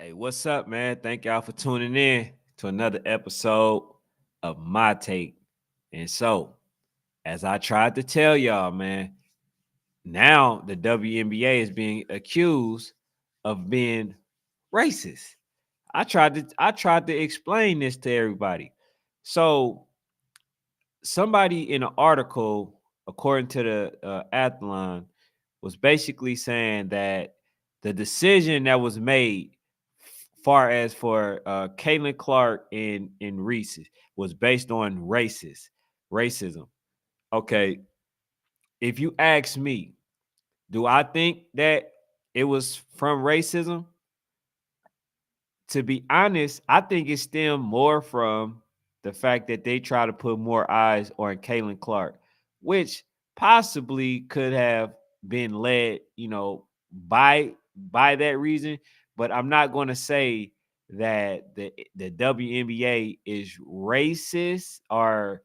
Hey, what's up, man? Thank y'all for tuning in to another episode of My Take. And so, as I tried to tell y'all, man, now the WNBA is being accused of being racist. I tried to explain this to everybody. So, somebody in an article, according to the Athlon, was basically saying that the decision that was made, far as for Caitlin Clark and Reese, was based on racism. Okay, if you ask me, do I think that it was from racism? To be honest, I think it stemmed more from the fact that they try to put more eyes on Caitlin Clark, which possibly could have been led, by that reason. But I'm not going to say that the WNBA is racist or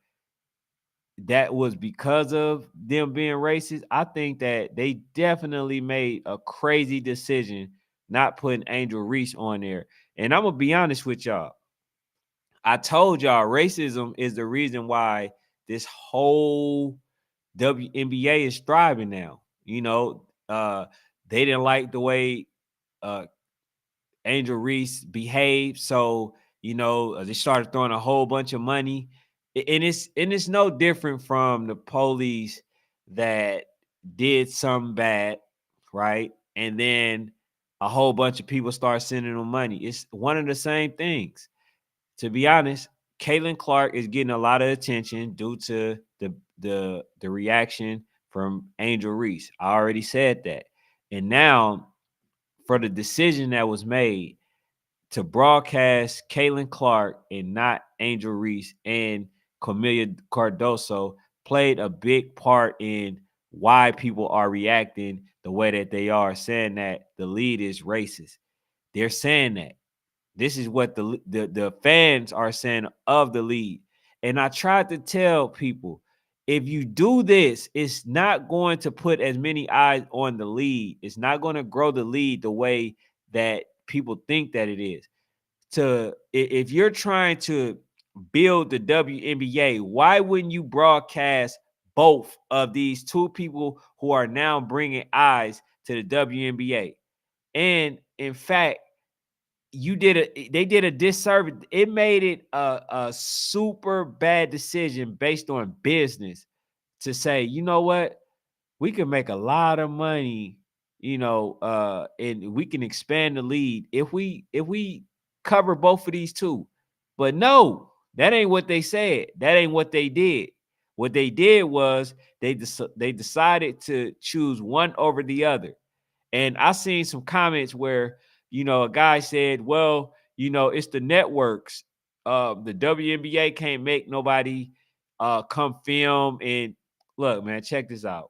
that was because of them being racist. I think that they definitely made a crazy decision not putting Angel Reese on there. And I'm gonna be honest with y'all. I told y'all racism is the reason why this whole WNBA is thriving now. They didn't like the way uh, Angel Reese behaved, so they started throwing a whole bunch of money, and it's no different from the police that did something bad, right? And then a whole bunch of people start sending them money. It's one of the same things. To be honest, Caitlin Clark is getting a lot of attention due to the reaction from Angel Reese. I already said that, and now for the decision that was made to broadcast Caitlin Clark and not Angel Reese and Camelia Cardoso played a big part in why people are reacting the way that they are, saying that the lead is racist. They're saying that. This is what the fans are saying of the lead. And I tried to tell people, if you do this, it's not going to put as many eyes on the lead. It's not going to grow the lead the way that people think that it is. If you're trying to build the WNBA, why wouldn't you broadcast both of these two people who are now bringing eyes to the WNBA? And in fact, they did a disservice. It made it a super bad decision based on business to say, you know what, we can make a lot of money, and we can expand the lead if we cover both of these two. But no, that ain't what they said. That ain't what they did. What they did was they decided to choose one over the other. And I seen some comments where, a guy said, well, it's the networks. The WNBA can't make nobody come film. And look, man, check this out.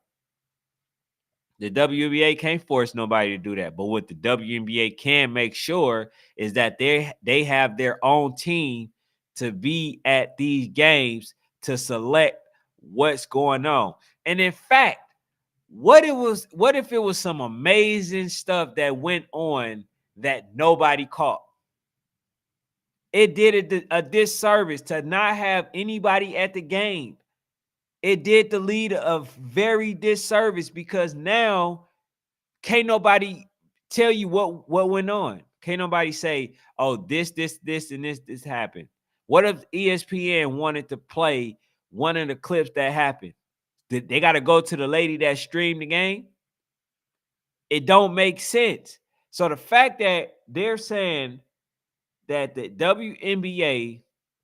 The WNBA can't force nobody to do that. But what the WNBA can make sure is that they have their own team to be at these games to select what's going on. And in fact, what if it was some amazing stuff that went on that nobody caught? It did a disservice to not have anybody at the game. It did the leader a very disservice because now can't nobody tell you what went on. Can't nobody say, oh, this, and this happened. What if ESPN wanted to play one of the clips that happened? They got to go to the lady that streamed the game? It don't make sense. So the fact that they're saying that the WNBA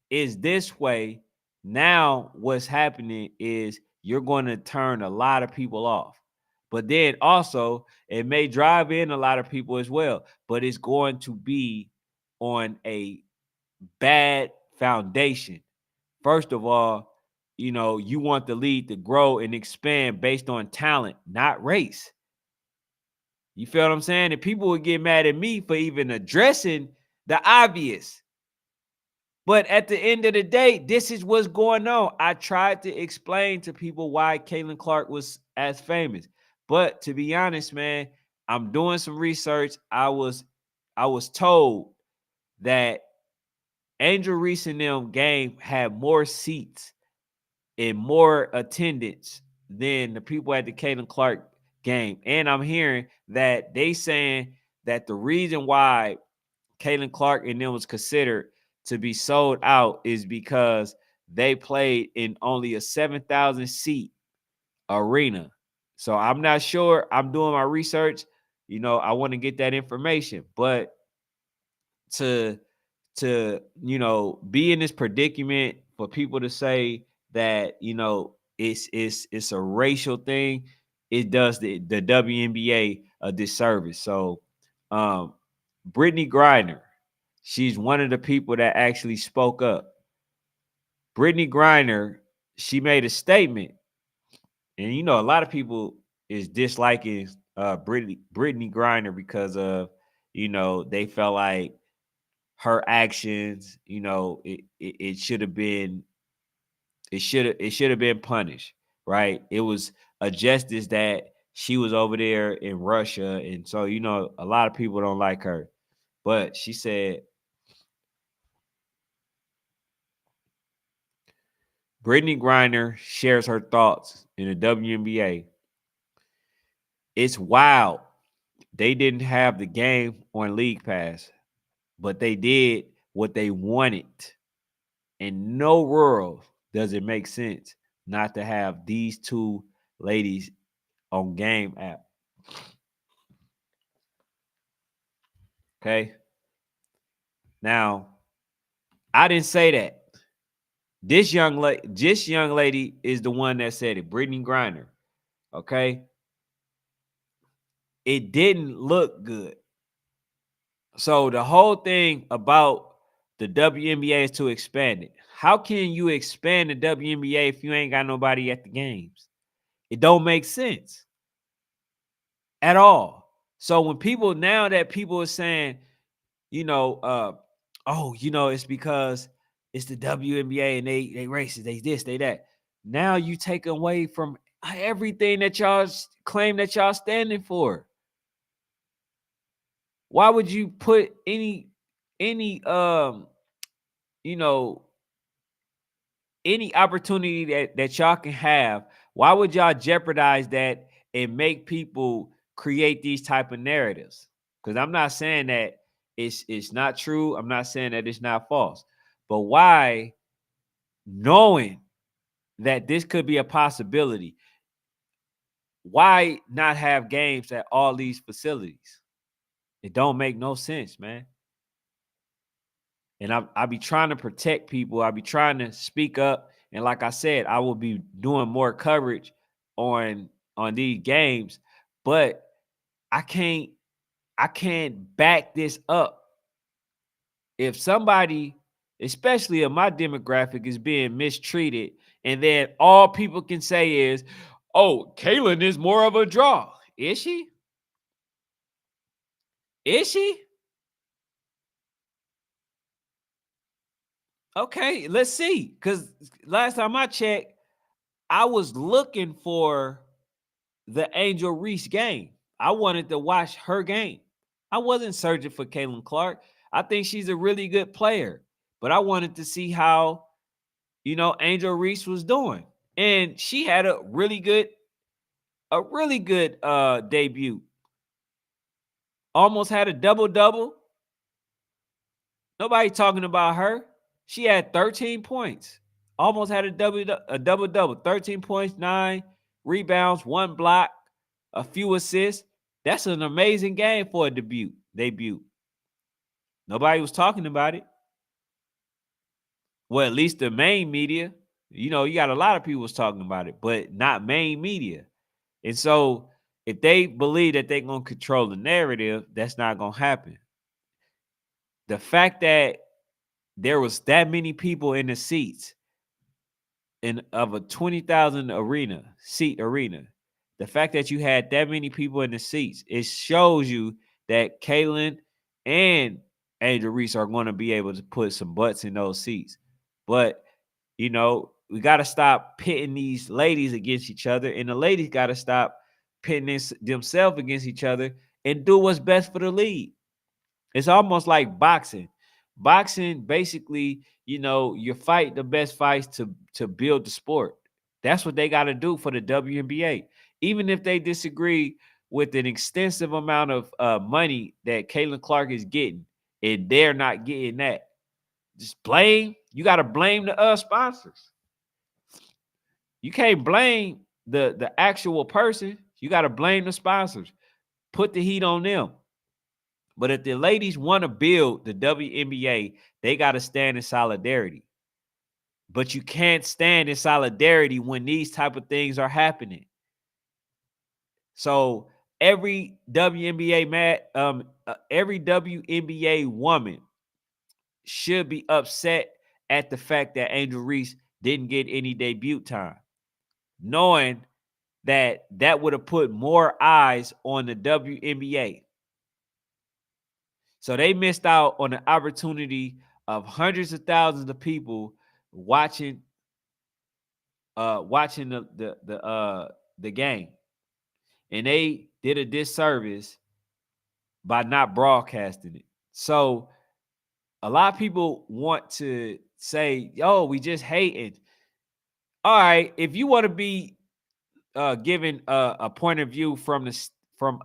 is this way, now what's happening is you're going to turn a lot of people off. But then also, it may drive in a lot of people as well, but it's going to be on a bad foundation. First of all, you want the league to grow and expand based on talent, not race. You feel what I'm saying? And people would get mad at me for even addressing the obvious. But at the end of the day, this is what's going on. I tried to explain to people why Caitlin Clark was as famous. But to be honest, man, I'm doing some research. I I was told that Angel Reese and them game had more seats and more attendance than the people at the Caitlin Clark game. And I'm hearing that they saying that the reason why Caitlin Clark and them was considered to be sold out is because they played in only a 7,000 seat arena. So I'm not sure. I'm doing my research. I want to get that information, but to be in this predicament for people to say that it's a racial thing, it does the WNBA a disservice. So Brittany Griner, she's one of the people that actually spoke up. Brittany Griner, she made a statement, and a lot of people is disliking Brittany Griner because of they felt like her actions, it should have been punished, right? It was a justice that she was over there in Russia, and so a lot of people don't like her. But she said, Brittany Griner shares her thoughts in the WNBA. It's wild. They didn't have the game on League Pass, but they did what they wanted. In no world does it make sense not to have these two ladies on Game app. Okay. Now, I didn't say that. This young lady is the one that said it, Brittany Griner. Okay. It didn't look good. So the whole thing about the WNBA is to expand it. How can you expand the WNBA if you ain't got nobody at the games? It don't make sense at all. So when people are saying, it's because it's the WNBA and they racist, they this, they that. Now you take away from everything that y'all claim that y'all standing for. Why would you put any you know any opportunity that y'all can have? Why would y'all jeopardize that and make people create these type of narratives? Because I'm not saying that it's not true. I'm not saying that it's not false. But why, knowing that this could be a possibility, why not have games at all these facilities? It don't make no sense, man. And I be trying to protect people. I be trying to speak up. And like I said, I will be doing more coverage on these games, but I can't back this up. If somebody, especially of my demographic, is being mistreated, and then all people can say is, "Oh, Kaylin is more of a draw." Is she? Is she? Okay, let's see. Because last time I checked, I was looking for the Angel Reese game. I wanted to watch her game. I wasn't searching for Caitlin Clark. I think she's a really good player, but I wanted to see how, Angel Reese was doing. And she had a really good debut. Almost had a double-double. Nobody talking about her. She had 13 points. Almost had a double-double. 13 points, 9 rebounds, 1 block, a few assists. That's an amazing game for a debut. Nobody was talking about it. Well, at least the main media. You got a lot of people was talking about it, but not main media. And so if they believe that they're going to control the narrative, that's not going to happen. The fact that there was that many people in the seats of a 20,000 seat arena, the fact that you had that many people in the seats, it shows you that Kaylin and Angel Reese are going to be able to put some butts in those seats. But, we got to stop pitting these ladies against each other, and the ladies got to stop pitting themselves against each other and do what's best for the league. It's almost like boxing. Boxing, basically, you fight the best fights to build the sport. That's what they got to do for the WNBA. Even if they disagree with an extensive amount of money that Caitlin Clark is getting, and they're not getting that, just blame. You got to blame the sponsors. You can't blame the actual person. You got to blame the sponsors. Put the heat on them. But if the ladies want to build the WNBA, they got to stand in solidarity. But you can't stand in solidarity when these type of things are happening. So every every WNBA woman should be upset at the fact that Angel Reese didn't get any debut time, knowing that would have put more eyes on the WNBA. So they missed out on the opportunity of hundreds of thousands of people watching the game. And they did a disservice by not broadcasting it. So a lot of people want to say, "Yo, we just hating." All right, if you want to be given a point of view from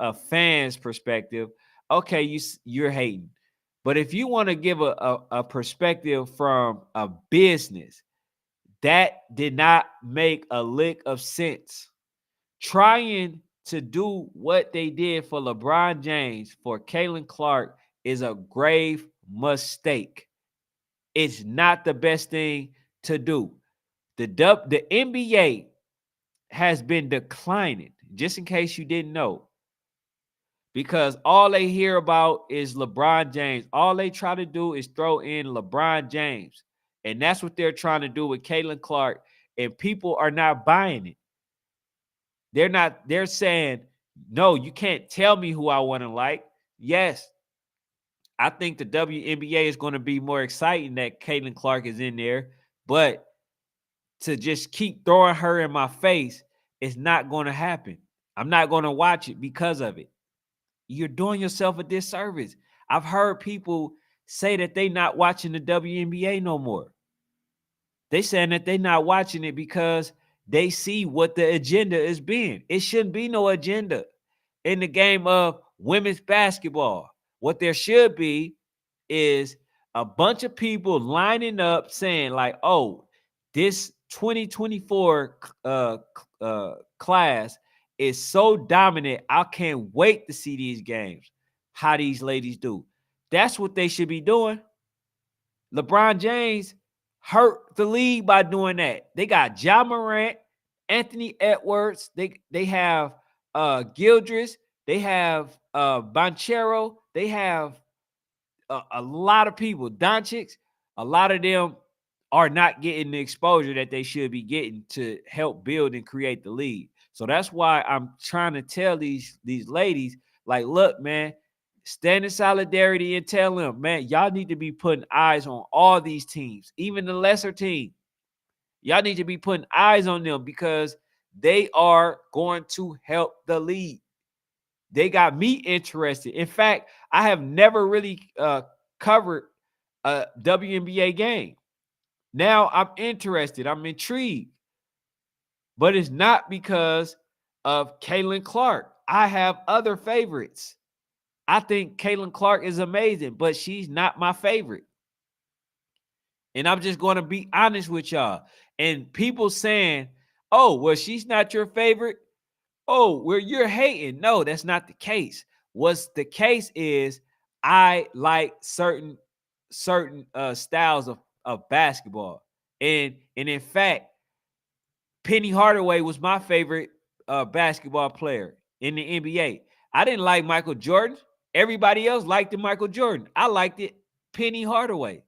a fan's perspective, okay, you're hating. But if you want to give a perspective from a business, that did not make a lick of sense. Trying to do what they did for LeBron James, for Caitlin Clark, is a grave mistake. It's not the best thing to do. The NBA has been declining, just in case you didn't know, because all they hear about is LeBron James. All they try to do is throw in LeBron James. And that's what they're trying to do with Caitlin Clark. And people are not buying it. They're saying, no, you can't tell me who I want to like. Yes, I think the WNBA is going to be more exciting that Caitlin Clark is in there. But to just keep throwing her in my face, it's not going to happen. I'm not going to watch it because of it. You're doing yourself a disservice. I've heard people say that they not watching the WNBA no more. They saying that they not watching it because they see what the agenda is being. It shouldn't be no agenda in the game of women's basketball. What there should be is a bunch of people lining up saying like, oh, this 2024 class is so dominant. I can't wait to see these games, how these ladies do. That's what they should be doing. LeBron James hurt the league by doing that. They got Ja Morant, Anthony Edwards. They have Gildress. They have Banchero. They have a lot of people. Doncic. A lot of them are not getting the exposure that they should be getting to help build and create the league. So that's why I'm trying to tell these ladies, like, look, man, stand in solidarity and tell them, man, y'all need to be putting eyes on all these teams, even the lesser team. Y'all need to be putting eyes on them because they are going to help the league. They got me interested. In fact, I have never really covered a WNBA game. Now I'm interested. I'm intrigued. But it's not because of Caitlin Clark. I have other favorites. I think Caitlin Clark is amazing, but she's not my favorite. And I'm just going to be honest with y'all. And people saying, oh, well, she's not your favorite. Oh, well, you're hating. No, that's not the case. What's the case is I like certain styles of basketball. And in fact, Penny Hardaway was my favorite basketball player in the NBA. I didn't like Michael Jordan. Everybody else liked the Michael Jordan. I liked it. Penny Hardaway.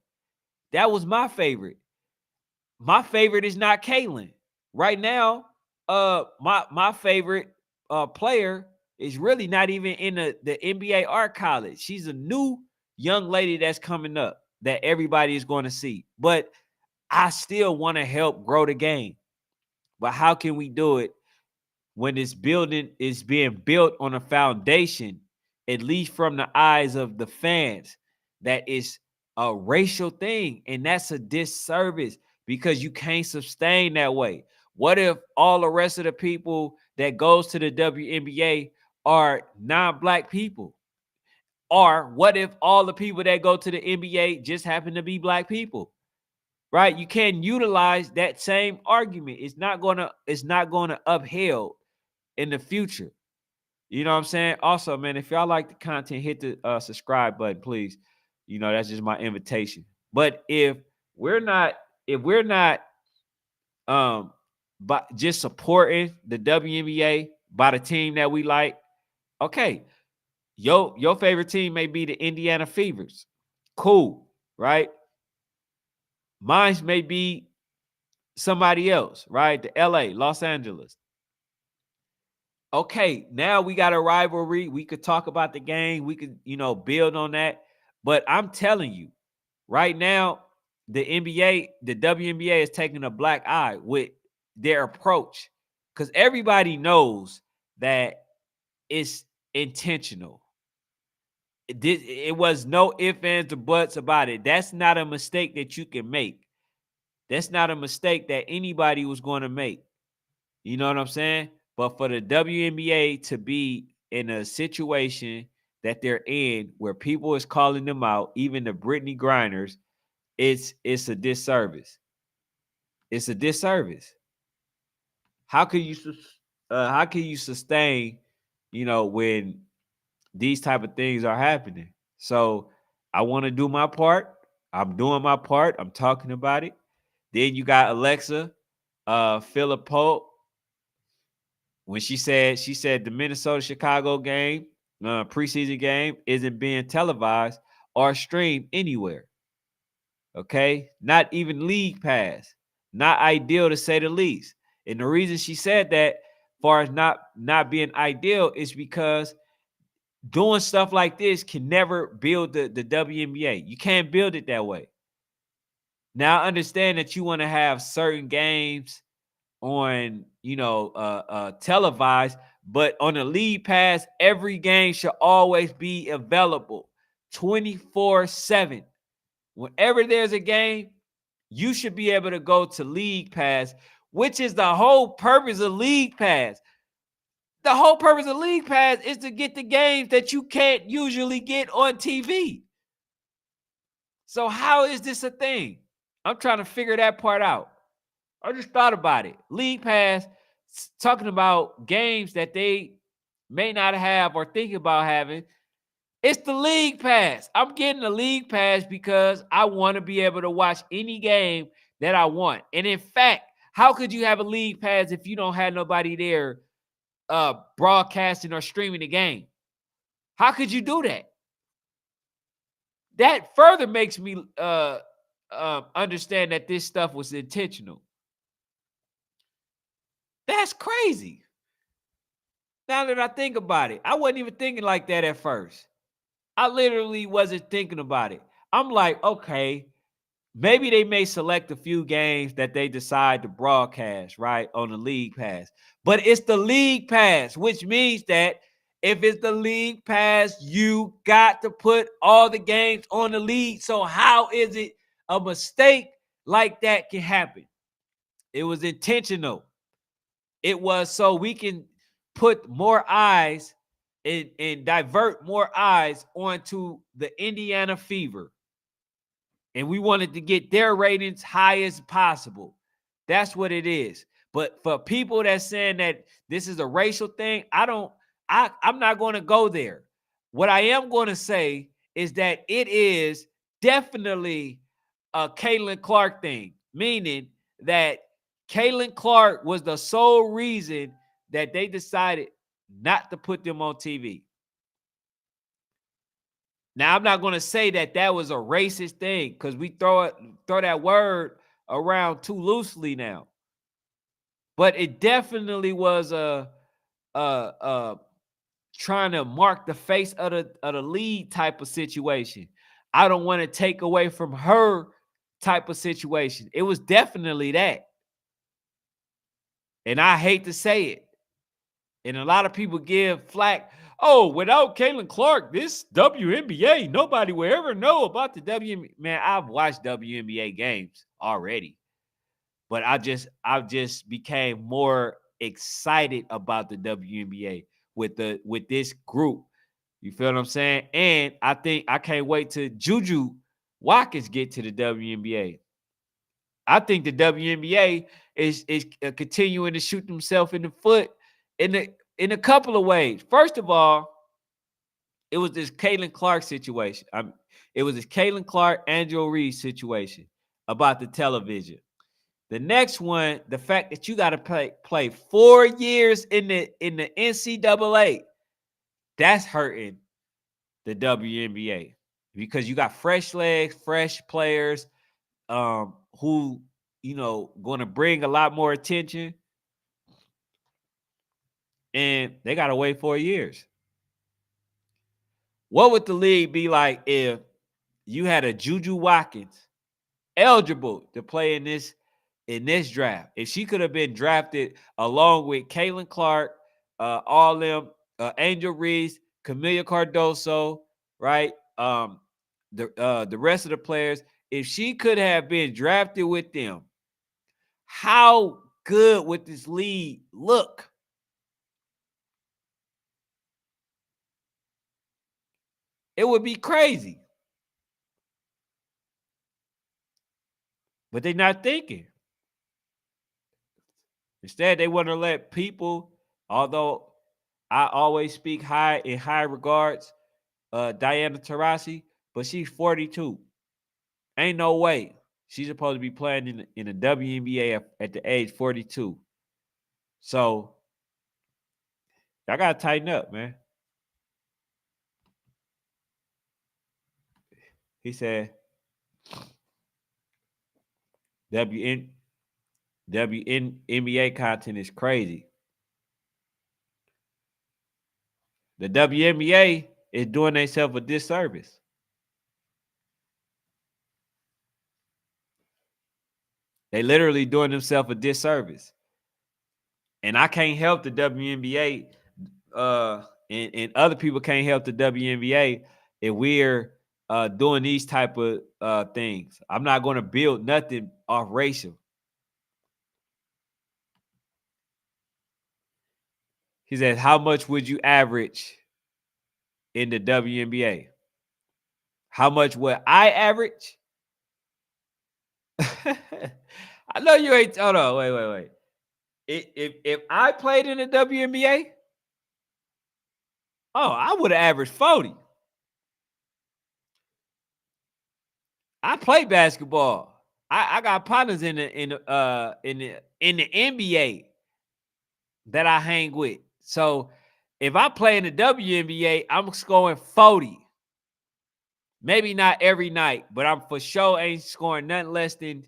That was my favorite. My favorite is not Caitlin. Right now, my favorite player is really not even in the NBA art college. She's a new young lady that's coming up that everybody is going to see. But I still want to help grow the game. But how can we do it when this building is being built on a foundation at least from the eyes of the fans, that it's a racial thing, and that's a disservice because you can't sustain that way. What if all the rest of the people that goes to the WNBA are non-black people? Or what if all the people that go to the NBA just happen to be black people? Right? You can't utilize that same argument. It's not gonna upheld in the future. You know what I'm saying? Also, man, if y'all like the content, hit the subscribe button, please. You know, that's just my invitation. But if we're not but just supporting the WNBA by the team that we like, okay, your favorite team may be the Indiana Fevers. Cool, right? Mine may be somebody else, right? The LA, Los Angeles. Okay, now we got a rivalry. We could talk about the game. We could, build on that. But I'm telling you, right now, the NBA, the WNBA is taking a black eye with their approach because everybody knows that it's intentional. It was no ifs, ands, or buts about it. That's not a mistake that you can make. That's not a mistake that anybody was going to make. You know what I'm saying? But for the WNBA to be in a situation that they're in where people is calling them out, even the Brittany Grinders, it's a disservice. It's a disservice. How can you sustain, when these type of things are happening? So I want to do my part. I'm doing my part. I'm talking about it. Then you got Alexa Philippou, when she said the Minnesota Chicago game, preseason game, isn't being televised or streamed anywhere. Okay, not even League Pass. Not ideal to say the least. And the reason she said that, far as not being ideal, is because doing stuff like this can never build the WNBA. You can't build it that way. Now I understand that you want to have certain games on televised, but on the League Pass, every game should always be available 24/7. Whenever there's a game, you should be able to go to League Pass, which is the whole purpose of League Pass. The whole purpose of League Pass is to get the games that you can't usually get on TV. So how is this a thing? I'm trying to figure that part out. I just thought about it. League Pass talking about games that they may not have or think about having. It's the League Pass. I'm getting the League Pass because I want to be able to watch any game that I want. And in fact, how could you have a League Pass if you don't have nobody there broadcasting or streaming the game? How could you do that? That further makes me understand that this stuff was intentional. That's crazy. Now that I think about it, I wasn't even thinking like that at first. I literally wasn't thinking about it. I'm like, okay, maybe they may select a few games that they decide to broadcast, right, on the League Pass. But it's the League Pass, which means that if it's the League Pass, you got to put all the games on the league. So how is it a mistake like that can happen? It was intentional. It was so we can put more eyes and divert more eyes onto the Indiana Fever. And we wanted to get their ratings high as possible. That's what it is. But for people that's saying that this is a racial thing, I'm not going to go there. What I am going to say is that it is definitely a Caitlin Clark thing, meaning that Caitlin Clark was the sole reason that they decided not to put them on TV. Now, I'm not going to say that that was a racist thing because we throw that word around too loosely now. But it definitely was a trying to mark the face of the league type of situation. I don't want to take away from her type of situation. It was definitely that. And I hate to say it. And a lot of people give flack. Oh, without Caitlin Clark, this WNBA, nobody will ever know about the WNBA. Man, I've watched WNBA games already, but I just became more excited about the WNBA with this group. You feel what I'm saying? And I think I can't wait till Juju Watkins get to the WNBA. I think the WNBA is continuing to shoot themselves in the foot in a couple of ways. First of all, it was this Caitlin Clark situation. It was this Caitlin Clark, Angel Reese situation about the television. The next one, the fact that you got to play 4 years in the NCAA, that's hurting the WNBA because you got fresh legs, fresh players, who going to bring a lot more attention, and they got to wait 4 years. What would the league be like if you had a Juju Watkins eligible to play in this draft? If she could have been drafted along with Caitlin Clark, all them, Angel Reese, Camilla Cardoso, right? The rest of the players, if she could have been drafted with them, how good would this league look? It would be crazy. But they're not thinking. Instead, they want to let people, although I always speak in high regards, Diana Taurasi, but she's 42. Ain't no way she's supposed to be playing in the WNBA at the age 42. So y'all gotta tighten up, man. He said WN WNBA content is crazy. The WNBA is doing themselves a disservice. They literally doing themselves a disservice. And I can't help the WNBA, and other people can't help the WNBA if we're doing these type of things. I'm not going to build nothing off racial. He said, how much would you average in the WNBA? How much would I average? I know you ain't. Hold on, wait. If I played in the WNBA, oh, I would have averaged 40. I play basketball. I got partners in the NBA that I hang with. So if I play in the WNBA, I'm scoring 40. Maybe not every night, but I'm for sure ain't scoring nothing less than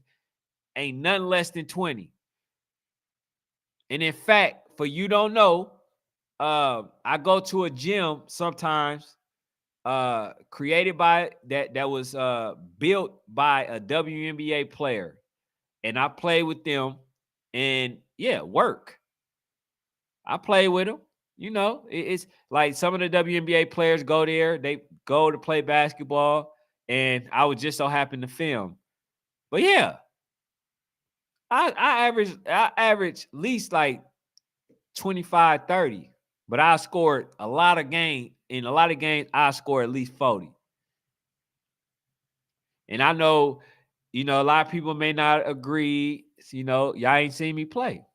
20. And in fact, for you don't know, I go to a gym sometimes, created by that was built by a WNBA player, and I play with them, and yeah, work. I play with them. It's like some of the WNBA players go there. They go to play basketball, and I would just so happen to film. But yeah, I average at least like 25, 30. But I scored a lot of games. In a lot of games, I score at least 40. And I know, a lot of people may not agree. Y'all ain't seen me play.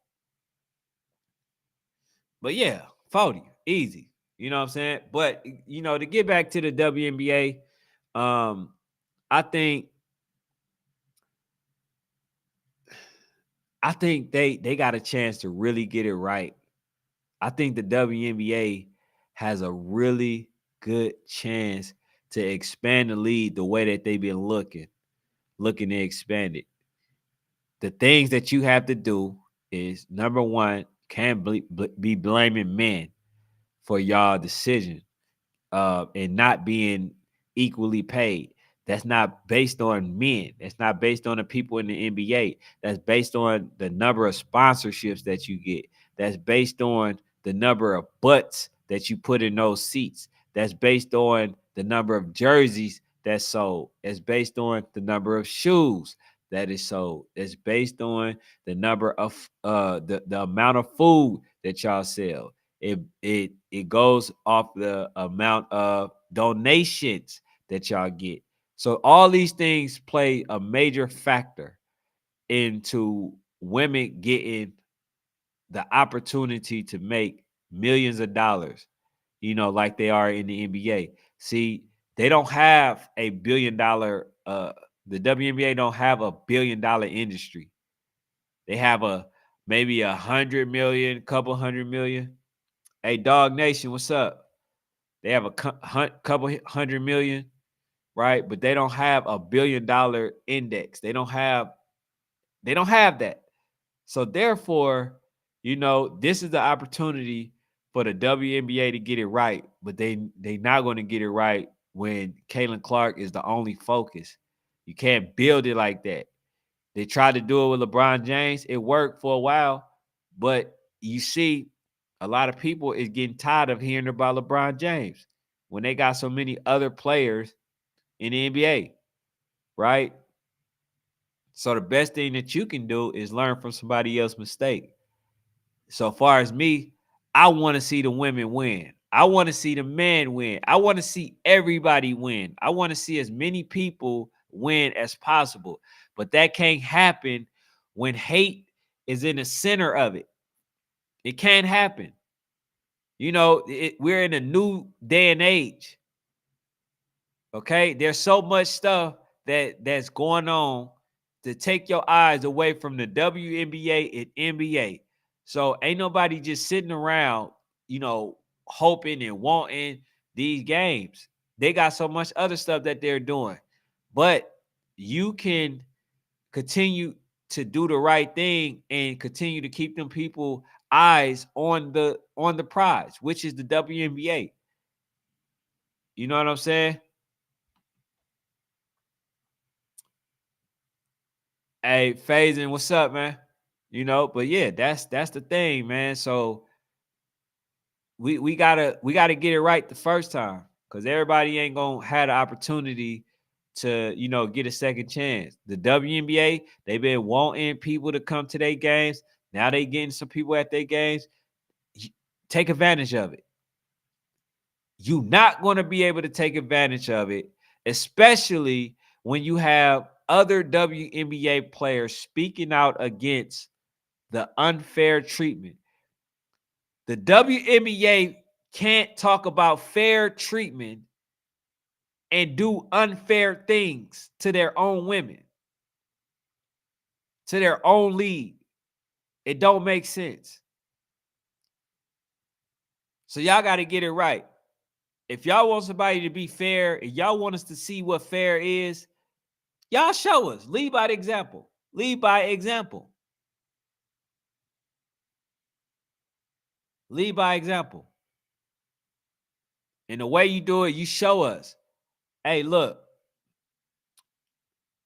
But yeah, 40, easy. You know what I'm saying? But to get back to the WNBA, I think they got a chance to really get it right. I think the WNBA has a really good chance to expand the league the way that they've been looking to expand it. The things that you have to do is, number one, can't be blaming men for y'all decision, and not being equally paid. That's not based on men. That's not based on the people in the NBA. That's based on the number of sponsorships that you get. That's based on the number of butts that you put in those seats. That's based on the number of jerseys that's sold. It's based on the number of shoes that is sold. It's based on the number of the amount of food that y'all sell. It goes off the amount of donations that y'all get. So all these things play a major factor into women getting the opportunity to make millions of dollars, like they are in the NBA. See, they don't have a $1 billion the WNBA don't have a $1 billion industry. They have maybe 100 million, couple 100 million. Hey, Dog Nation, what's up? They have a couple 100 million, right? But they don't have a $1 billion index. They don't have that. So therefore, this is the opportunity for the WNBA to get it right, but they not going to get it right when Caitlin Clark is the only focus. You can't build it like that. They tried to do it with LeBron James. It worked for a while, but you see, a lot of people is getting tired of hearing about LeBron James when they got so many other players in the NBA, right? So the best thing that you can do is learn from somebody else's mistake. So far as me, I want to see the women win. I want to see the men win. I want to see everybody win. I want to see as many people win as possible. But that can't happen when hate is in the center of it. It can't happen. We're in a new day and age. Okay? There's so much stuff that's going on to take your eyes away from the WNBA and NBA. So ain't nobody just sitting around, hoping and wanting these games. They got so much other stuff that they're doing. But you can continue to do the right thing and continue to keep them people eyes on the prize, which is the WNBA. You know what I'm saying? Hey, Phasing, what's up, man? But yeah, that's the thing, man. So we gotta get it right the first time, because everybody ain't gonna have the opportunity to get a second chance. The WNBA, they've been wanting people to come to their games. Now they getting some people at their games. Take advantage of it. You're not going to be able to take advantage of it, especially when you have other WNBA players speaking out against the unfair treatment. The WNBA can't talk about fair treatment and do unfair things to their own women, to their own league. It don't make sense. So y'all got to get it right. If y'all want somebody to be fair and y'all want us to see what fair is, y'all show us. Lead by example. Lead by example. Lead by example. And the way you do it, you show us. Hey, look.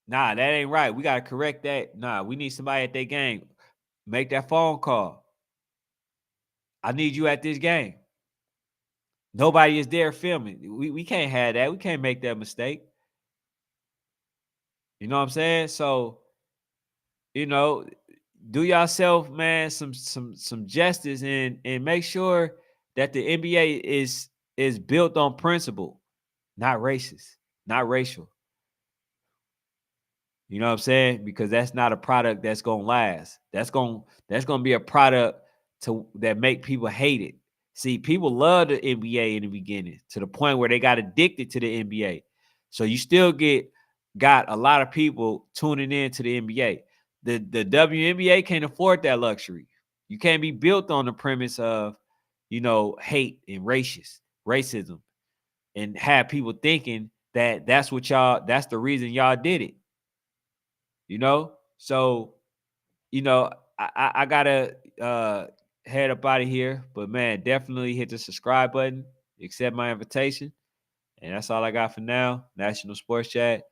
Nah, that ain't right. We got to correct that. Nah, we need somebody at their game. Make that phone call. I need you at this game. Nobody is there filming. We can't have that. We can't make that mistake. You know what I'm saying? So, do yourself, man, some justice and make sure that the NBA is built on principle, not racist, not racial. You know what I'm saying? Because that's not a product that's gonna last. That's gonna be a product that make people hate it. See, people love the NBA in the beginning to the point where they got addicted to the NBA. So you still got a lot of people tuning in to the NBA. The WNBA can't afford that luxury. You can't be built on the premise of, hate and racism, and have people thinking that that's the reason y'all did it. So I gotta head up out of here, but man, definitely hit the subscribe button, accept my invitation, and that's all I got for now. National Sports Chat.